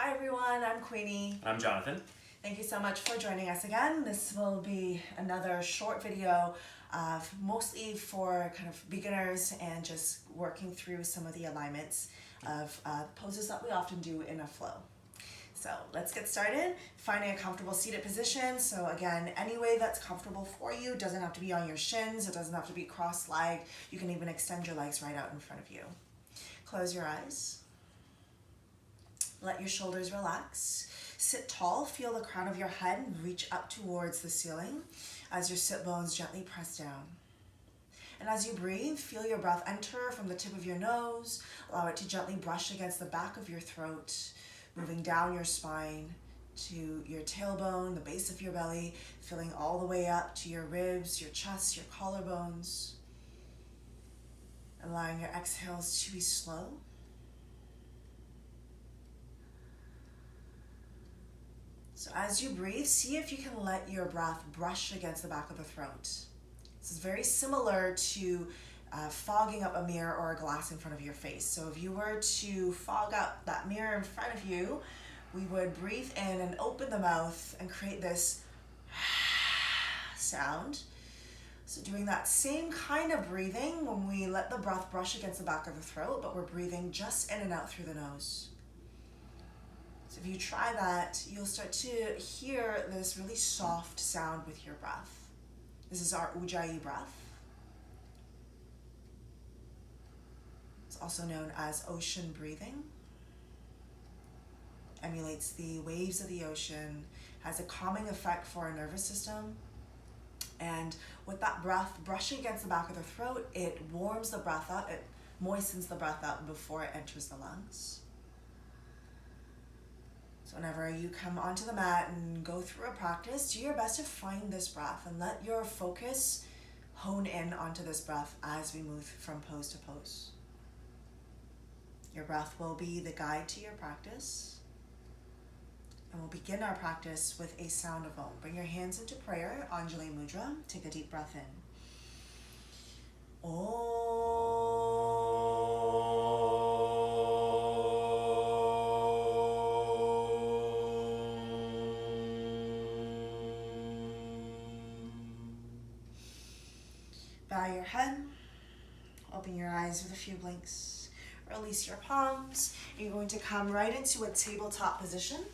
Hi everyone, I'm Queenie. I'm Jonathan. Thank you so much for joining us again. This will be another short video, mostly for kind of beginners and just working through some of the alignments of poses that we often do in a flow. So let's get started. Finding a comfortable seated position. So again, any way that's comfortable for you. Doesn't have to be on your shins. It doesn't have to be cross-legged. You can even extend your legs right out in front of you. Close your eyes. Let your shoulders relax. Sit tall, feel the crown of your head reach up towards the ceiling as your sit bones gently press down. And as you breathe, feel your breath enter from the tip of your nose. Allow it to gently brush against the back of your throat, moving down your spine to your tailbone, the base of your belly, filling all the way up to your ribs, your chest, your collarbones. Allowing your exhales to be slow. So as you breathe, see if you can let your breath brush against the back of the throat. This is very similar to fogging up a mirror or a glass in front of your face. So if you were to fog up that mirror in front of you, we would breathe in and open the mouth and create this sound. So doing that same kind of breathing when we let the breath brush against the back of the throat, but we're breathing just in and out through the nose. So if you try that, you'll start to hear this really soft sound with your breath. This is our Ujjayi breath. It's also known as ocean breathing. Emulates the waves of the ocean, has a calming effect for our nervous system. And with that breath brushing against the back of the throat, it warms the breath up, it moistens the breath up before it enters the lungs. So whenever you come onto the mat and go through a practice, do your best to find this breath and let your focus hone in onto this breath as we move from pose to pose. Your breath will be the guide to your practice. And we'll begin our practice with a sound of Om. Bring your hands into prayer, Anjali Mudra. Take a deep breath in. Om. Bow your head, open your eyes with a few blinks, release your palms. You're going to come right into a tabletop position.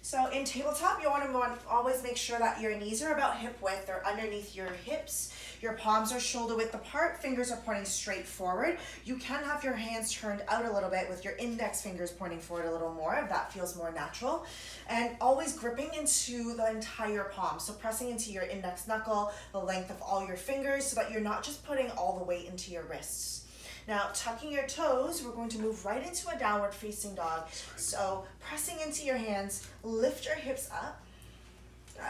So in tabletop, you want to always make sure that your knees are about hip width or underneath your hips. Your palms are shoulder width apart, fingers are pointing straight forward. You can have your hands turned out a little bit with your index fingers pointing forward a little more if that feels more natural. And always gripping into the entire palm. So pressing into your index knuckle, the length of all your fingers, so that you're not just putting all the weight into your wrists. Now, tucking your toes, we're going to move right into a downward facing dog. So pressing into your hands, lift your hips up. Good.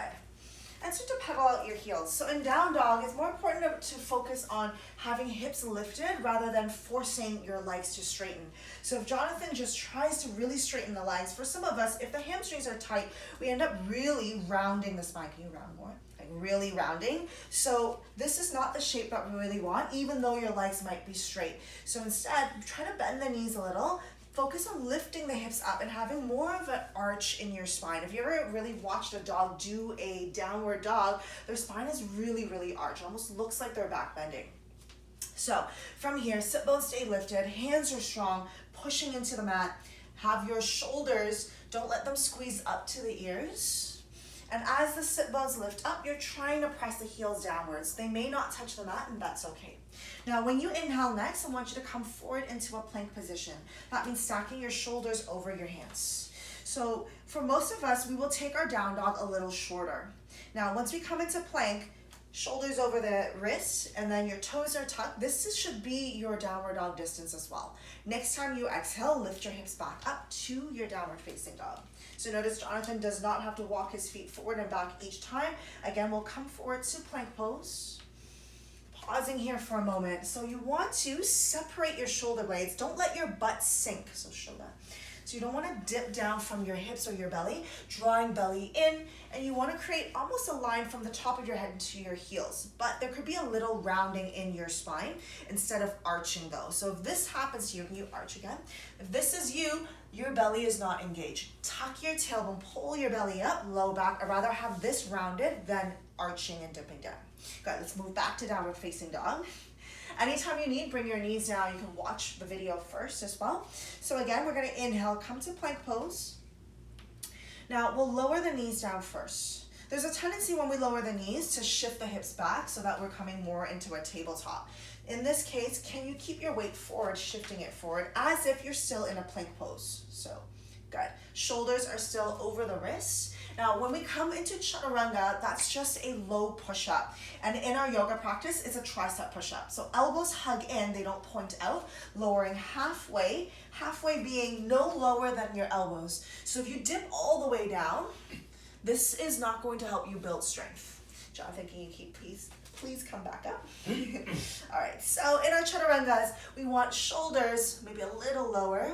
And start to pedal out your heels. So in down dog, it's more important to focus on having hips lifted rather than forcing your legs to straighten. So if Jonathan just tries to really straighten the legs, for some of us, if the hamstrings are tight, we end up really rounding the spine. Can you round more? Like really rounding. So this is not the shape that we really want, even though your legs might be straight. So instead, try to bend the knees a little. Focus on lifting the hips up and having more of an arch in your spine. If you ever really watched a dog do a downward dog, their spine is really, really arched. Almost looks like they're back bending. So from here, sit bones stay lifted, hands are strong, pushing into the mat. Have your shoulders, don't let them squeeze up to the ears. And as the sit bones lift up, you're trying to press the heels downwards. They may not touch the mat, and that's okay. Now, when you inhale next, I want you to come forward into a plank position. That means stacking your shoulders over your hands. So for most of us, we will take our down dog a little shorter. Now, once we come into plank, shoulders over the wrists, and then your toes are tucked. This should be your downward dog distance as well. Next time you exhale, lift your hips back up to your downward facing dog. So notice Jonathan does not have to walk his feet forward and back each time. Again, we'll come forward to plank pose. Pausing here for a moment. So you want to separate your shoulder blades. Don't let your butt sink. So show that. So So you don't want to dip down from your hips or your belly, drawing belly in, and you want to create almost a line from the top of your head to your heels. But there could be a little rounding in your spine instead of arching though. So if this happens to you, can you arch again? If this is you, your belly is not engaged. Tuck your tailbone, pull your belly up, low back. I'd rather have this rounded than arching and dipping down. Good, let's move back to downward facing dog. Anytime you need, bring your knees down. You can watch the video first as well. So again, we're gonna inhale, come to plank pose. Now we'll lower the knees down first. There's a tendency when we lower the knees to shift the hips back so that we're coming more into a tabletop. In this case, can you keep your weight forward, shifting it forward as if you're still in a plank pose? So, good. Shoulders are still over the wrists. Now, when we come into chaturanga, that's just a low push-up. And in our yoga practice, it's a tricep push-up. So elbows hug in, they don't point out, lowering halfway being no lower than your elbows. So if you dip all the way down, this is not going to help you build strength. Jonathan, can you keep, please come back up. All right, so in our chaturangas, we want shoulders maybe a little lower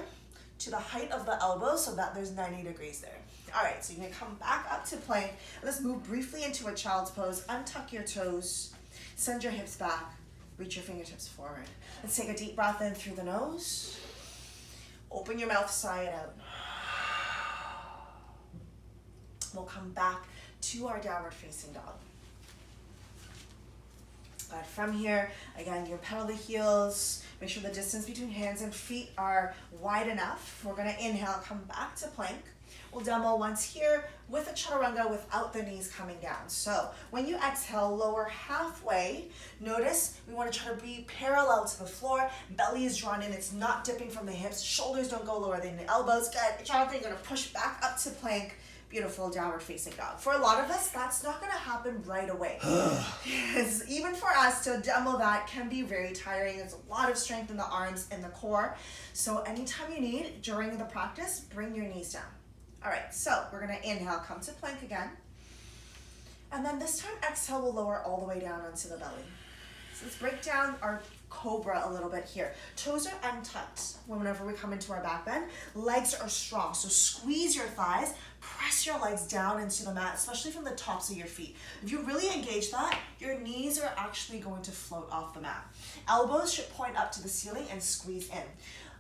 to the height of the elbow so that there's 90 degrees there. All right, so you're gonna come back up to plank. Let's move briefly into a child's pose. Untuck your toes, send your hips back, reach your fingertips forward. Let's take a deep breath in through the nose. Open your mouth, sigh it out. We'll come back to our downward facing dog. Good. From here, again, you pedal the heels. Make sure the distance between hands and feet are wide enough. We're gonna inhale, come back to plank. We'll demo once here with a chaturanga without the knees coming down. So when you exhale, lower halfway. Notice we want to try to be parallel to the floor. Belly is drawn in, it's not dipping from the hips. Shoulders don't go lower than the elbows. Good. Jonathan, you're gonna push back up to plank. Beautiful downward facing dog. For a lot of us, that's not gonna happen right away. Yes, even for us to demo that can be very tiring. There's a lot of strength in the arms and the core. So anytime you need during the practice, bring your knees down. All right, so we're gonna inhale, come to plank again. And then this time, exhale, we'll lower all the way down onto the belly. So let's break down our Cobra a little bit here. Toes are untucked whenever we come into our back bend. Legs are strong, so squeeze your thighs, press your legs down into the mat, especially from the tops of your feet. If you really engage that, your knees are actually going to float off the mat. Elbows should point up to the ceiling and squeeze in.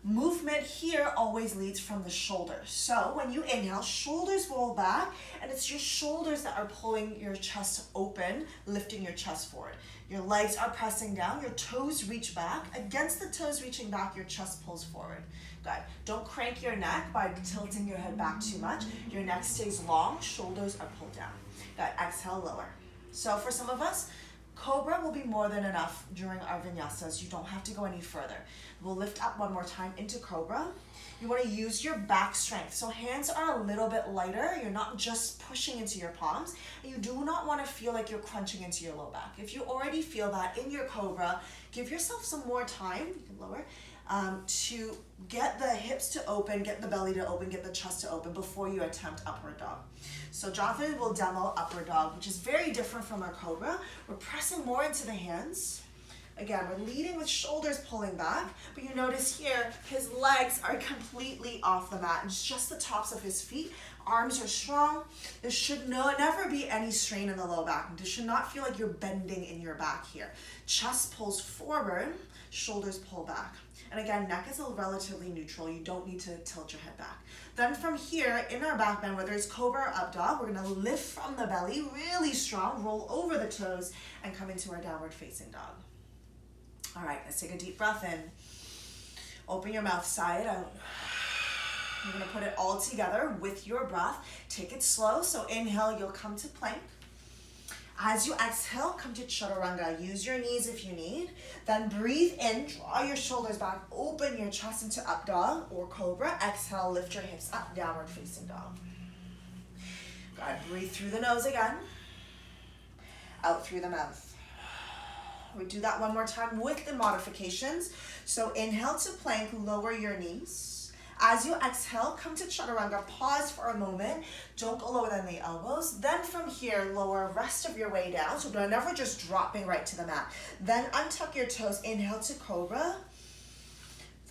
Movement here always leads from the shoulders. So when you inhale, shoulders roll back, and it's your shoulders that are pulling your chest open, lifting your chest forward. Your legs are pressing down, your toes reach back. Against the toes reaching back, your chest pulls forward. Good. Don't crank your neck by tilting your head back too much. Your neck stays long, shoulders are pulled down. Good. Exhale, lower. So for some of us, Cobra will be more than enough during our vinyasas. You don't have to go any further. We'll lift up one more time into Cobra. You want to use your back strength. So hands are a little bit lighter. You're not just pushing into your palms. And you do not want to feel like you're crunching into your low back. If you already feel that in your Cobra, give yourself some more time, you can lower, to get the hips to open, get the belly to open, get the chest to open before you attempt upward dog. So Jonathan will demo upward dog, which is very different from our Cobra. We're pressing more into the hands. Again, we're leading with shoulders pulling back, but you notice here, his legs are completely off the mat. It's just the tops of his feet. Arms are strong. There should never be any strain in the low back. This should not feel like you're bending in your back here. Chest pulls forward, shoulders pull back. And again, neck is relatively neutral. You don't need to tilt your head back. Then from here, in our back bend, whether it's Cobra or up dog, we're gonna lift from the belly, really strong, roll over the toes, and come into our downward facing dog. All right, let's take a deep breath in. Open your mouth, sigh it out. You're gonna put it all together with your breath. Take it slow, so inhale, you'll come to plank. As you exhale, come to chaturanga. Use your knees if you need. Then breathe in, draw your shoulders back, open your chest into up dog or Cobra. Exhale, lift your hips up, downward facing dog. Good, breathe through the nose again. Out through the mouth. We do that one more time with the modifications. So inhale to plank, lower your knees. As you exhale, come to chaturanga, pause for a moment. Don't go lower than the elbows. Then from here, lower rest of your way down. So never just dropping right to the mat. Then untuck your toes, inhale to Cobra.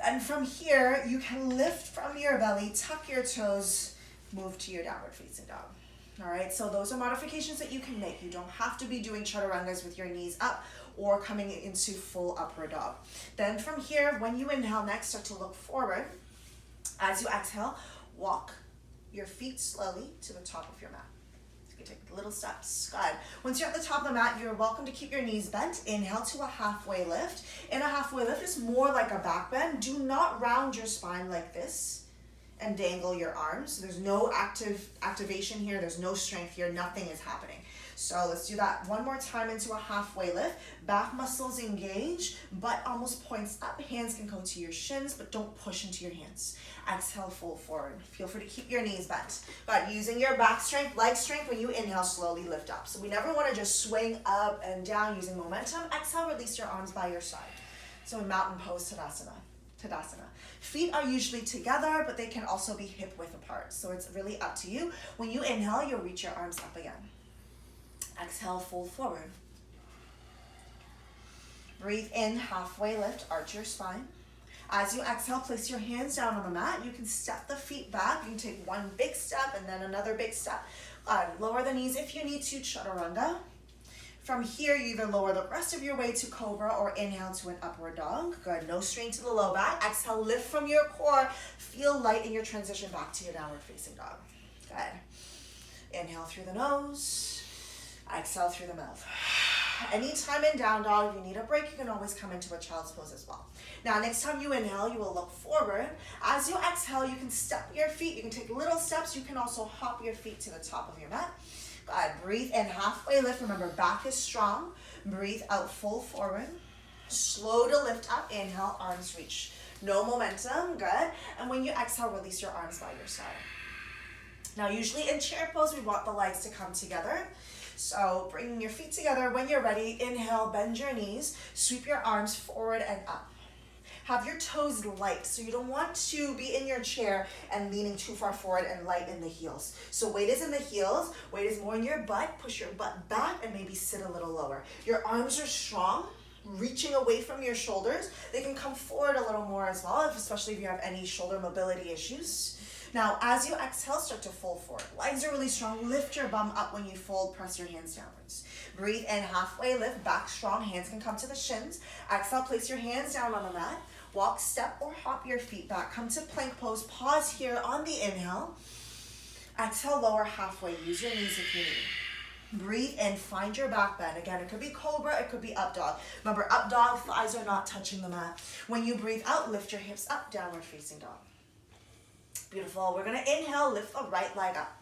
And from here, you can lift from your belly, tuck your toes, move to your downward facing dog. All right, so those are modifications that you can make. You don't have to be doing chaturangas with your knees up or coming into full upward dog. Then from here, when you inhale next, start to look forward. As you exhale, walk your feet slowly to the top of your mat. You can take little steps. Good. Once you're at the top of the mat, you're welcome to keep your knees bent. Inhale to a halfway lift. In a halfway lift, it's more like a back bend. Do not round your spine like this and dangle your arms. There's no activation here. There's no strength here. Nothing is happening. So let's do that one more time into a halfway lift. Back muscles engage, butt almost points up. Hands can go to your shins, but don't push into your hands. Exhale, fold forward. Feel free to keep your knees bent. But using your back strength, leg strength, when you inhale, slowly lift up. So we never want to just swing up and down using momentum. Exhale, release your arms by your side. So in mountain pose, Tadasana. Feet are usually together, but they can also be hip width apart. So it's really up to you. When you inhale, you'll reach your arms up again. Exhale, fold forward. Breathe in, halfway lift, arch your spine. As you exhale, place your hands down on the mat. You can step the feet back. You can take one big step and then another big step. Lower the knees if you need to, chaturanga. From here, you either lower the rest of your way to Cobra or inhale to an upward dog. Good, no strain to the low back. Exhale, lift from your core. Feel light in your transition back to your downward facing dog. Good. Inhale through the nose. Exhale through the mouth. Anytime in down dog, if you need a break, you can always come into a child's pose as well. Now, next time you inhale, you will look forward. As you exhale, you can step your feet. You can take little steps. You can also hop your feet to the top of your mat. Good. Breathe in, halfway lift. Remember, back is strong. Breathe out, full forward. Slow to lift up. Inhale, arms reach. No momentum. Good. And when you exhale, release your arms by your side. Now, usually in chair pose, we want the legs to come together. So bringing your feet together. When you're ready, inhale, bend your knees, sweep your arms forward and up. Have your toes light, so you don't want to be in your chair and leaning too far forward and light in the heels. So weight is in the heels, weight is more in your butt. Push your butt back and maybe sit a little lower. Your arms are strong, reaching away from your shoulders. They can come forward a little more as well, especially if you have any shoulder mobility issues. Now, as you exhale, start to fold forward. Legs are really strong. Lift your bum up when you fold. Press your hands downwards. Breathe in, halfway lift. Back strong. Hands can come to the shins. Exhale, place your hands down on the mat. Walk, step, or hop your feet back. Come to plank pose. Pause here on the inhale. Exhale, lower halfway. Use your knees if you need. Breathe in, find your back bend. Again, it could be Cobra, it could be up dog. Remember, up dog, thighs are not touching the mat. When you breathe out, lift your hips up, downward facing dog. Beautiful. We're going to inhale, lift the right leg up.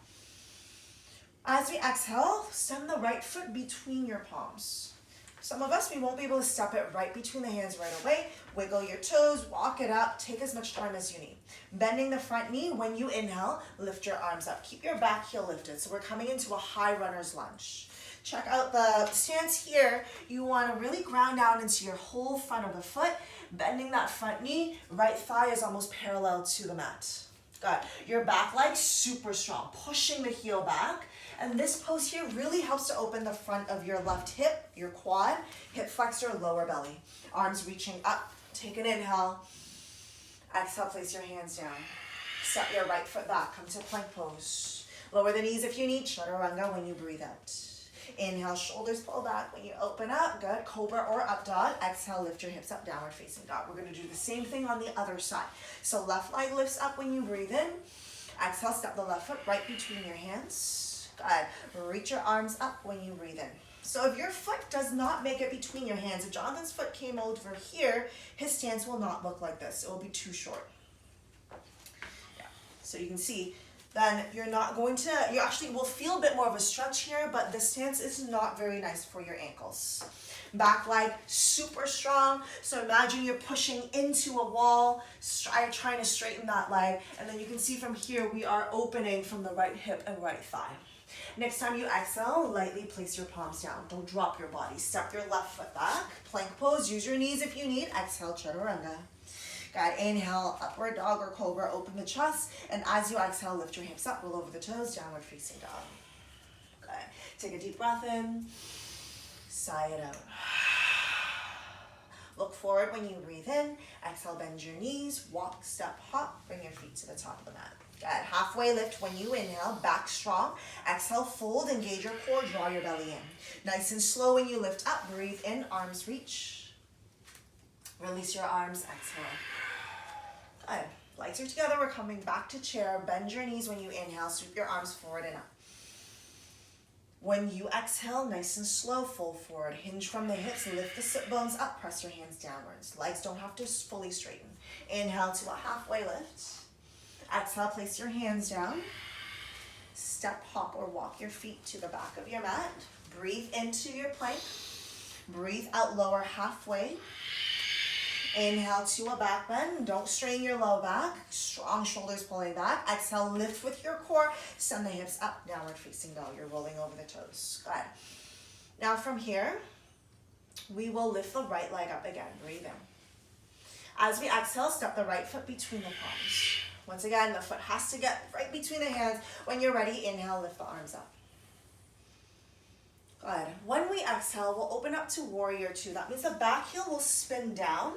As we exhale, send the right foot between your palms. Some of us, we won't be able to step it right between the hands right away. Wiggle your toes, walk it up, take as much time as you need. Bending the front knee, when you inhale, lift your arms up. Keep your back heel lifted. So we're coming into a high runner's lunge. Check out the stance here. You want to really ground down into your whole front of the foot, bending that front knee. Right thigh is almost parallel to the mat. Good. Your back leg super strong, pushing the heel back. And this pose here really helps to open the front of your left hip, your quad, hip flexor, lower belly. Arms reaching up. Take an inhale. Exhale, place your hands down. Step your right foot back. Come to plank pose. Lower the knees if you need. Chaturanga when you breathe out. Inhale, shoulders pull back. When you open up, good. Cobra or up dog. Exhale, lift your hips up, downward facing dog. We're going to do the same thing on the other side. So left leg lifts up when you breathe in. Exhale, step the left foot right between your hands. Good. Reach your arms up when you breathe in. So if your foot does not make it between your hands, if Jonathan's foot came over here, his stance will not look like this. It will be too short. Yeah. So you can see, then you're not going to, you actually will feel a bit more of a stretch here, but the stance is not very nice for your ankles. Back leg, super strong. So imagine you're pushing into a wall, trying to straighten that leg. And then you can see from here, we are opening from the right hip and right thigh. Next time you exhale, lightly place your palms down. Don't drop your body. Step your left foot back. Plank pose, use your knees if you need. Exhale, chaturanga. Good. Inhale, upward dog or cobra, open the chest. And as you exhale, lift your hips up, roll over the toes, downward facing dog. Good. Take a deep breath in. Sigh it out. Look forward when you breathe in. Exhale, bend your knees, walk, step, hop. Bring your feet to the top of the mat. Good. Halfway lift when you inhale, back strong. Exhale, fold, engage your core, draw your belly in. Nice and slow when you lift up, breathe in, arms reach. Release your arms, exhale. Good. Legs are together, we're coming back to chair. Bend your knees when you inhale, sweep your arms forward and up. When you exhale, nice and slow, fold forward. Hinge from the hips, lift the sit bones up, press your hands downwards. Legs don't have to fully straighten. Inhale to a halfway lift. Exhale, place your hands down. Step, hop, or walk your feet to the back of your mat. Breathe into your plank. Breathe out, lower halfway. Inhale to a back bend. Don't strain your low back. Strong shoulders pulling back. Exhale, lift with your core. Send the hips up, downward facing dog. You're rolling over the toes. Good. Now from here, we will lift the right leg up again. Breathe in. As we exhale, step the right foot between the palms. Once again, the foot has to get right between the hands. When you're ready, inhale, lift the arms up. Good. When we exhale, we'll open up to warrior two. That means the back heel will spin down.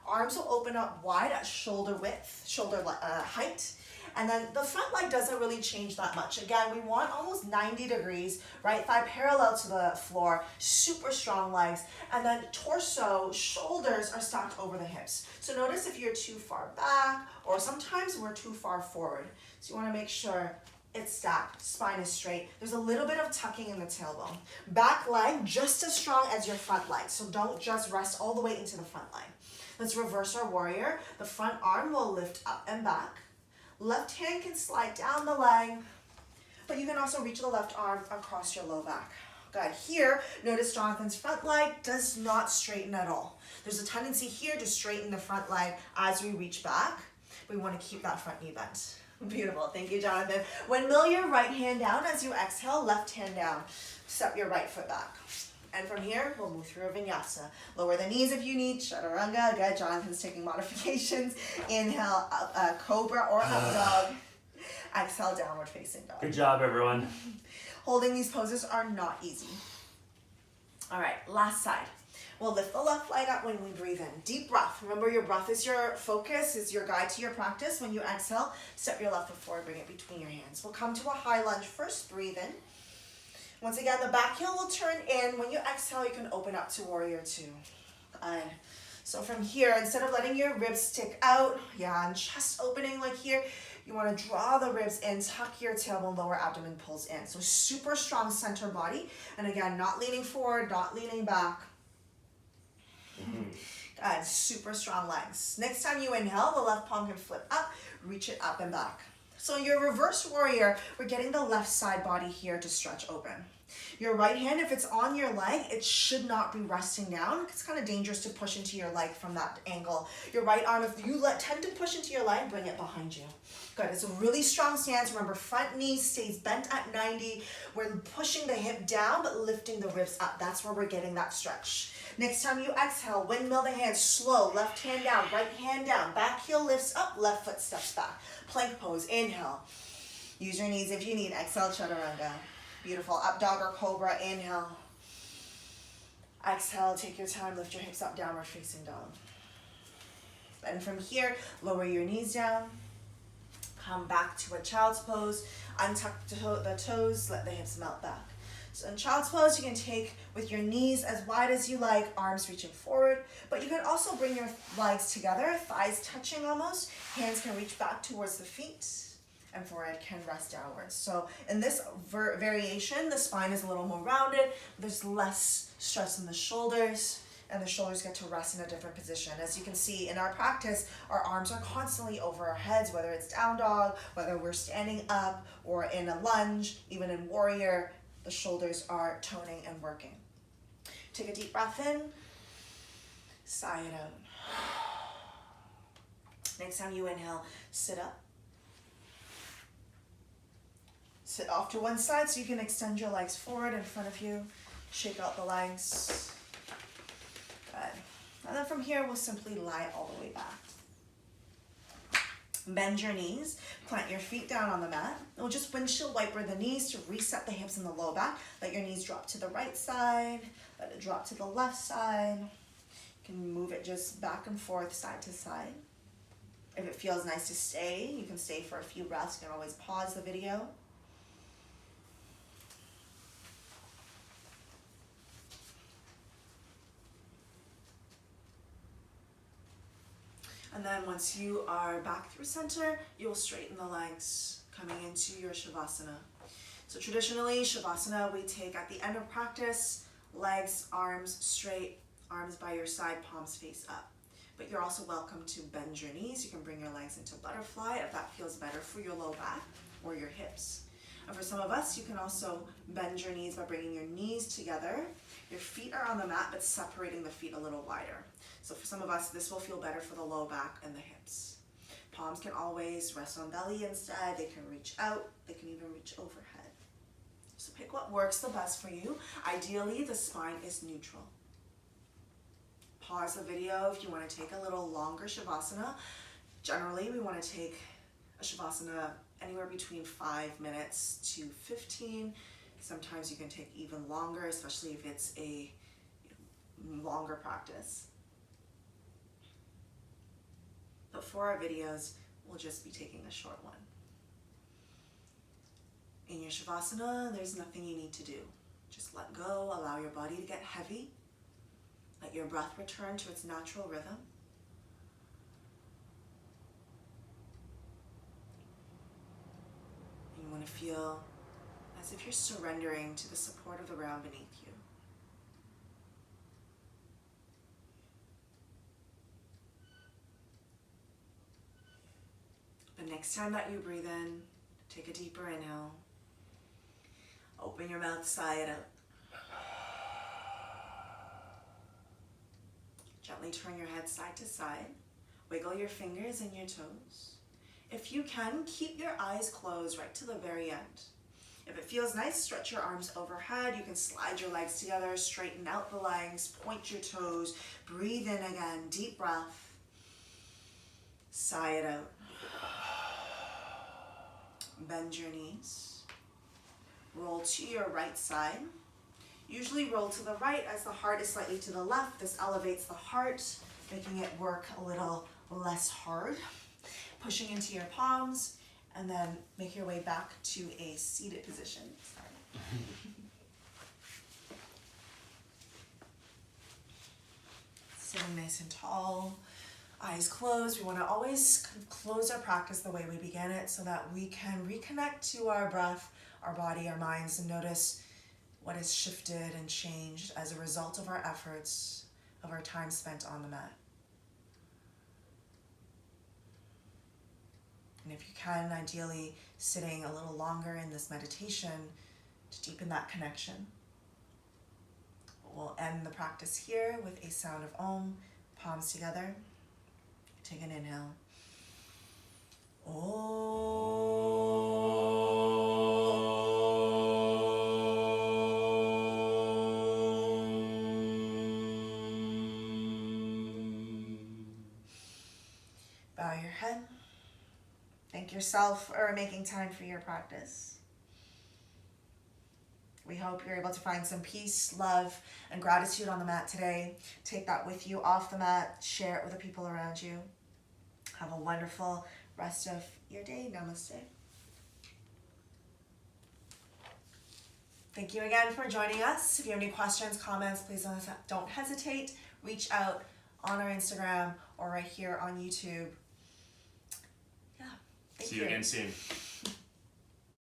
Arms will open up wide at shoulder width, shoulder height. And then the front leg doesn't really change that much. Again, we want almost 90 degrees, right thigh parallel to the floor, super strong legs. And then torso, shoulders are stacked over the hips. So notice if you're too far back, or sometimes we're too far forward. So you wanna make sure it's stacked, spine is straight. There's a little bit of tucking in the tailbone. Back leg just as strong as your front leg. So don't just rest all the way into the front leg. Let's reverse our warrior. The front arm will lift up and back. Left hand can slide down the leg, but you can also reach the left arm across your low back. Good. Here, notice Jonathan's front leg does not straighten at all. There's a tendency here to straighten the front leg as we reach back. We want to keep that front knee bent. Beautiful. Thank you, Jonathan. Windmill your right hand down as you exhale, left hand down. Step your right foot back. And from here, we'll move through a vinyasa. Lower the knees if you need, chaturanga. Good, Jonathan's taking modifications. Inhale, Cobra or up dog. Exhale, downward facing dog. Good job, everyone. Holding these poses are not easy. All right, last side. We'll lift the left leg up when we breathe in. Deep breath. Remember, your breath is your focus, is your guide to your practice. When you exhale, step your left foot forward, bring it between your hands. We'll come to a high lunge first. Breathe in. Once again, the back heel will turn in. When you exhale, you can open up to warrior two. Good. So from here, instead of letting your ribs stick out, and chest opening like here, you want to draw the ribs in, tuck your tailbone, lower abdomen pulls in. So super strong center body. And again, not leaning forward, not leaning back. Good, super strong legs. Next time you inhale, the left palm can flip up, reach it up and back. So in your reverse warrior, we're getting the left side body here to stretch open. Your right hand, if it's on your leg, it should not be resting down. It's kind of dangerous to push into your leg from that angle. Your right arm, if you tend to push into your leg, bring it behind you. Good, it's a really strong stance. Remember, front knee stays bent at 90. We're pushing the hip down, but lifting the ribs up. That's where we're getting that stretch. Next time you exhale, windmill the hands, slow, left hand down, right hand down, back heel lifts up, left foot steps back. Plank pose, inhale. Use your knees if you need, exhale, chaturanga. Beautiful, up dog or cobra, inhale. Exhale, take your time, lift your hips up, downward facing dog. And from here, lower your knees down. Come back to a child's pose, untuck the toes, let the hips melt back. So in child's pose, you can take with your knees as wide as you like, arms reaching forward, but you can also bring your legs together, thighs touching almost, hands can reach back towards the feet, and forehead can rest downwards. So in this variation, the spine is a little more rounded, there's less stress in the shoulders, and the shoulders get to rest in a different position. As you can see in our practice, our arms are constantly over our heads, whether it's down dog, whether we're standing up, or in a lunge, even in warrior, the shoulders are toning and working. Take a deep breath in, sigh it out. Next time you inhale, sit up. Sit off to one side so you can extend your legs forward in front of you. Shake out the legs. Good. And then from here, we'll simply lie all the way back. Bend your knees, plant your feet down on the mat. We'll just windshield wiper the knees to reset the hips and the low back. Let your knees drop to the right side, let it drop to the left side. You You can move it just back and forth, side to side. If it feels nice to stay, you can stay for a few breaths. You can always pause the video. And then once you are back through center, you'll straighten the legs coming into your Shavasana. So traditionally, Shavasana we take at the end of practice, legs, arms straight, arms by your side, palms face up. But you're also welcome to bend your knees. You can bring your legs into butterfly if that feels better for your low back or your hips. And for some of us, you can also bend your knees by bringing your knees together. Your feet are on the mat, but separating the feet a little wider. So for some of us, this will feel better for the low back and the hips. Palms can always rest on belly instead. They can reach out. They can even reach overhead. So pick what works the best for you. Ideally, the spine is neutral. Pause the video if you want to take a little longer Shavasana. Generally, we want to take a Shavasana anywhere between 5 minutes to 15. Sometimes you can take even longer, especially if it's a longer practice. But for our videos, we'll just be taking a short one. In your Shavasana, there's nothing you need to do. Just let go, allow your body to get heavy. Let your breath return to its natural rhythm. And you want to feel as if you're surrendering to the support of the ground beneath you. The next time that you breathe in, take a deeper inhale. Open your mouth, sigh it out. Gently turn your head side to side. Wiggle your fingers and your toes. If you can, keep your eyes closed right to the very end. If it feels nice, stretch your arms overhead. You can slide your legs together, straighten out the legs, point your toes, breathe in again, deep breath. Sigh it out. Bend your knees. Roll to your right side. Usually roll to the right as the heart is slightly to the left. This elevates the heart, making it work a little less hard. Pushing into your palms, and then make your way back to a seated position. Sitting nice and tall, eyes closed. We want to always close our practice the way we began it so that we can reconnect to our breath, our body, our minds, and notice what has shifted and changed as a result of our efforts, of our time spent on the mat. And if you can, ideally sitting a little longer in this meditation to deepen that connection. We'll end the practice here with a sound of Om, palms together. Take an inhale. Om. Bow your head. Thank yourself for making time for your practice. We hope you're able to find some peace, love, and gratitude on the mat today. Take that with you off the mat. Share it with the people around you. Have a wonderful rest of your day. Namaste. Thank you again for joining us. If you have any questions, comments, please don't hesitate. Reach out on our Instagram or right here on YouTube. Yeah. See you again soon.